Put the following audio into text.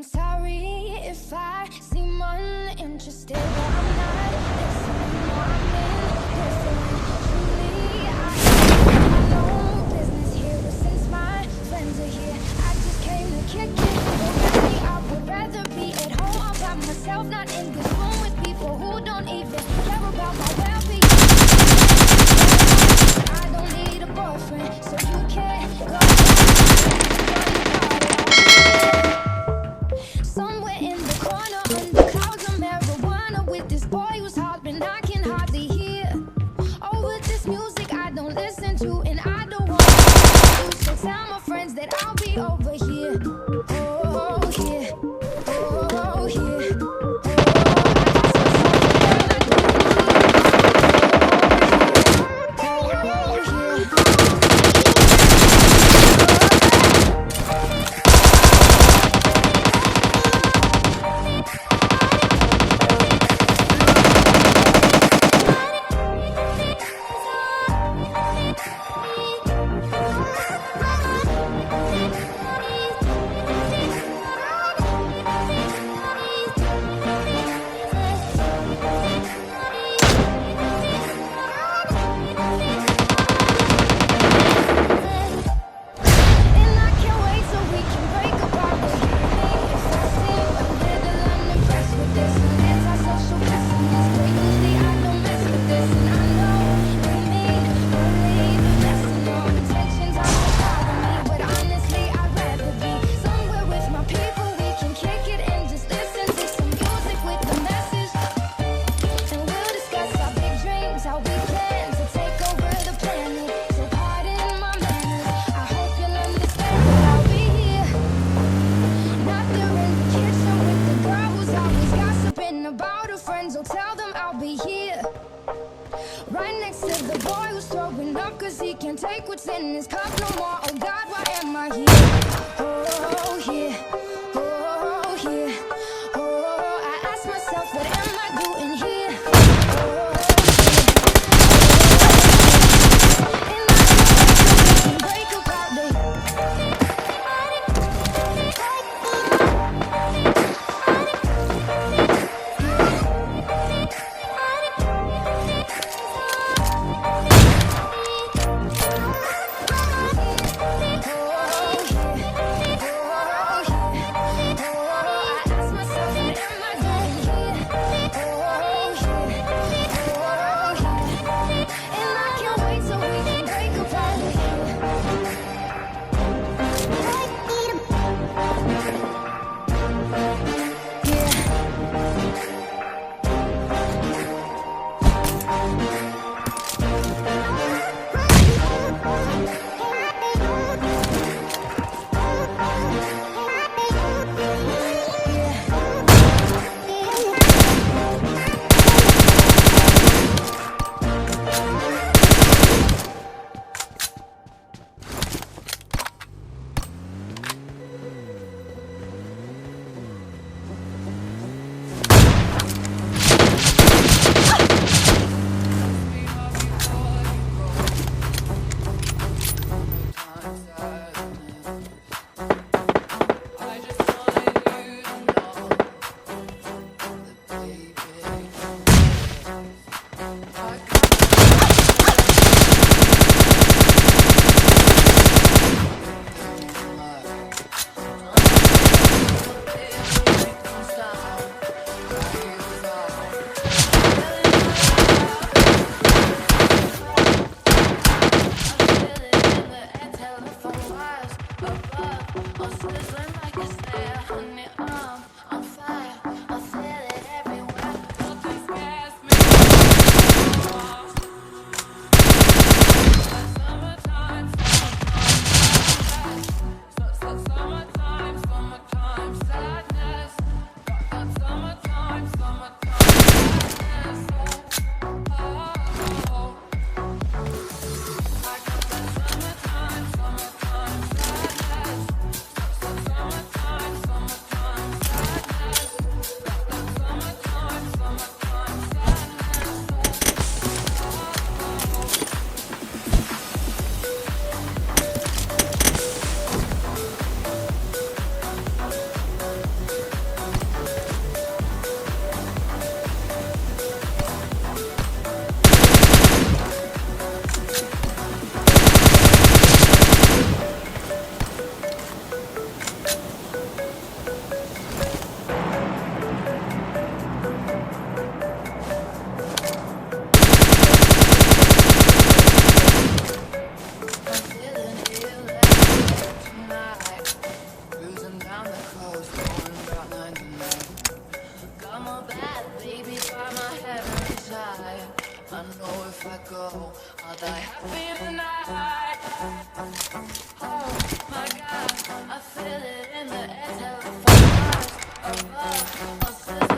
Sorry if I seem uninterested, but I'm not listening. No, I'm indifferent. Truly, I have no business here. Since my friends are here, I just came to kick it. Really, I would rather be at home all by myself, not in this room with people who don't even care about my well-being. I don't need a boyfriend, so you can't go. Somewhere in the corner, under clouds of marijuana, with this boy who's hopping, I can hardly hear. Over this music I don't listen to, and I don't want to. So tell my friends that I'll be over here. Oh, here. Oh, here. above.